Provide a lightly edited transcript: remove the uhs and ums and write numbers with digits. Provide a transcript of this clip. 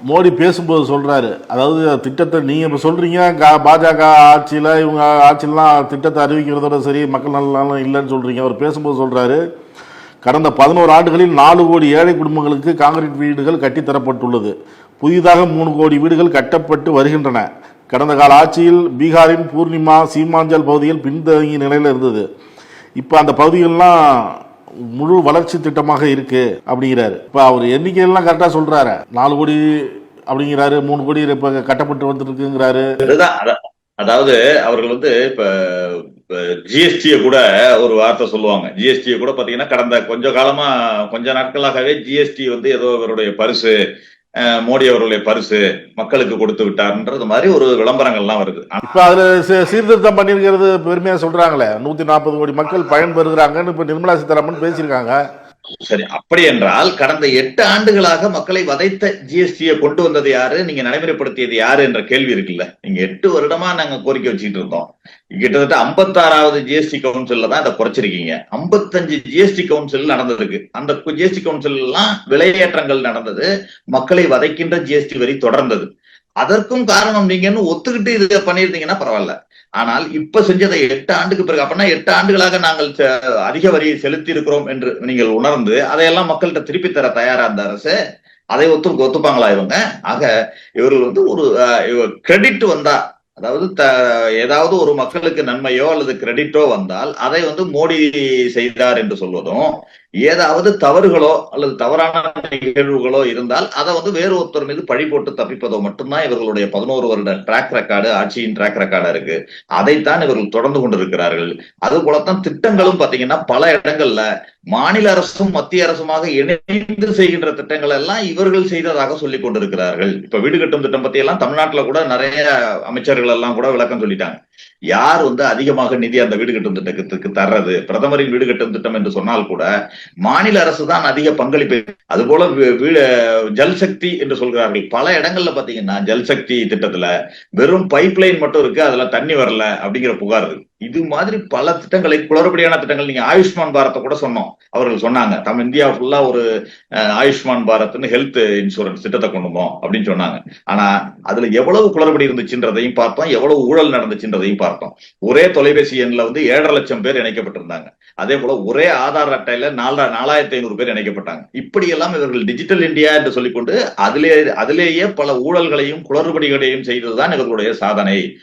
மோடி பேசும்போது சொல்றாரு, அதாவது திட்டத்தை நீங்க இப்ப சொல்றீங்க பாஜக ஆட்சியில இவங்க ஆட்சியெல்லாம் திட்டத்தை அறிவிக்கிறதோட சரி மக்கள் நலன் இல்லைன்னு சொல்றீங்க. அவர் பேசும்போது சொல்றாரு, கடந்த 11 ஆண்டுகளில் 4 கோடி ஏழை குடும்பங்களுக்கு காங்கிரீட் வீடுகள் கட்டித்தரப்பட்டுள்ளது. புதிதாக 3 கோடி வீடுகள் கட்டப்பட்டு வருகின்றன. கடந்த கால ஆட்சியில் பீகாரின் பூர்ணிமா சீமாஞ்சல் பகுதியில் பின்தங்கிய நிலையில் இருந்தது. இப்ப அந்த பகுதிகள்லாம் முழு வளர்ச்சி திட்டமாக இருக்கு அப்படிங்கிறாரு. இப்ப அவர் எண்ணிக்கையெல்லாம் கரெக்டா சொல்றாரு. 4 கோடி அப்படிங்கிறாரு, 3 கோடி இப்ப கட்டப்பட்டு வந்துட்டு இருக்குங்கிறாரு. அதாவது அவர்கள் இப்ப ஜிஎஸ்டியை கூட ஒரு வார்த்தை சொல்லுவாங்க. ஜிஎஸ்டியை கூட பாத்தீங்கன்னா கடந்த கொஞ்ச நாட்களாகவே ஜிஎஸ்டி ஏதோ இவருடைய பரிசு, மோடி அவர்களுடைய பரிசு மக்களுக்கு கொடுத்து விட்டார்ன்றது மாதிரி ஒரு விளம்பரங்கள்லாம் வருது. இப்ப அதுல சீர்திருத்தம் பண்ணிருக்கிறது பெருமையா சொல்றாங்களே, 140 கோடி மக்கள் பயன்பெறுகிறாங்கன்னு இப்ப நிர்மலா சீதாராமன் பேசியிருக்காங்க. சரி, அப்படி என்றால் கடந்த 8 ஆண்டுகளாக மக்களை வதைத்த ஜிஎஸ்டியை கொண்டு வந்தது யாரு, நீங்க நடைமுறைப்படுத்தியது யாரு என்ற கேள்வி இருக்குல்ல. நீங்க 8 வருடமா நாங்க கோரிக்கை வச்சுட்டு இருந்தோம். கிட்டத்தட்ட 56வது ஜிஎஸ்டி கவுன்சில்ல தான் அதை குறைச்சிருக்கீங்க. 55 ஜிஎஸ்டி கவுன்சில் நடந்திருக்கு. அந்த ஜிஎஸ்டி கவுன்சில் எல்லாம் விலையேற்றங்கள் நடந்தது. மக்களை வதைக்கின்ற ஜிஎஸ்டி வரி தொடர்ந்தது. அதற்கும் காரணம் நீங்கன்னு ஒத்துக்கிட்டு இது பண்ணியிருந்தீங்கன்னா பரவாயில்ல. ஆனால் இப்ப செஞ்சதை 8 ஆண்டுக்கு பிறகு, அப்படின்னா 8 ஆண்டுகளாக நாங்கள் அதிக வரியை செலுத்தி இருக்கிறோம் என்று நீங்கள் உணர்ந்து அதையெல்லாம் மக்கள்கிட்ட திருப்பி தர தயாரா இருந்த அரசு அதை ஒத்துப்பாங்களா இவங்க? ஆக இவர்கள் ஒரு கிரெடிட் வந்தா, அதாவது ஏதாவது ஒரு மக்களுக்கு நன்மையோ அல்லது கிரெடிட்டோ வந்தால் அதை மோடி செய்தார் என்று சொல்வதும், ஏதாவது தவறுகளோ அல்லது தவறான நிகழ்வுகளோ இருந்தால் அதை வேறு ஒருத்தர் மீது பழி போட்டு தப்பிப்பதோ மட்டும்தான் இவர்களுடைய 11 வருட ட்ராக் ரெக்கார்டு, ஆட்சியின் ட்ராக் ரெக்கார்டா இருக்கு. அதைத்தான் இவர்கள் தொடர்ந்து கொண்டிருக்கிறார்கள். அது போலத்தான் திட்டங்களும் பாத்தீங்கன்னா பல இடங்கள்ல மாநில அரசும் மத்திய அரசுமாக இணைந்து செய்கின்ற திட்டங்கள் எல்லாம் இவர்கள் செய்ததாக சொல்லிக் கொண்டிருக்கிறார்கள். இப்ப வீடு கட்டும் திட்டம் பத்தி எல்லாம் தமிழ்நாட்டுல கூட நிறைய அமைச்சர்கள் எல்லாம் கூட விளக்கம் சொல்லிட்டாங்க. யார் அதிகமாக நிதி அந்த வீடு கட்டும் திட்டத்துக்கு தர்றது, பிரதமரின் வீடு கட்டும் திட்டம் என்று சொன்னால் கூட மாநில அரசு தான் அதிக பங்களிப்பு. அது போல ஜல்சக்தி என்று சொல்கிறார்கள். பல இடங்கள்ல பாத்தீங்கன்னா ஜல்சக்தி திட்டத்துல வெறும் பைப் லைன் மட்டும் இருக்கு, அதுல தண்ணி வரல அப்படிங்கிற புகார் இருக்கு. இது மாதிரி பல திட்டங்களை, குளறுபடியான திட்டங்கள். நீங்க ஆயுஷ்மான் பாரத்தை கூட சொன்னோம், அவர்கள் சொன்னாங்க இந்தியா ஃபுல்லா ஒரு ஆயுஷ்மான் பாரத்னு ஹெல்த் இன்சூரன்ஸ் திட்டத்தை கொண்டு வந்தோம் அப்படின்னு சொன்னாங்க. ஆனா அதுல எவ்வளவு குளறுபடி இருந்துச்சுன்றதையும் பார்த்தோம், எவ்வளவு ஊழல் நடந்துச்சுன்றதையும் பார்த்தோம். ஒரே தொலைபேசி எண்ல 7.5 லட்சம் பேர் இணைக்கப்பட்டிருந்தாங்க. அதே போல ஒரே ஆதார் அட்டையில 4500 பேர் இணைக்கப்பட்டாங்க. இப்படி எல்லாம் இவர்கள் டிஜிட்டல் இந்தியா என்று சொல்லிக்கொண்டு அதிலேயே பல ஊழல்களையும் குளறுபடிகளையும் செய்ததுதான் இவர்களுடைய சாதனை.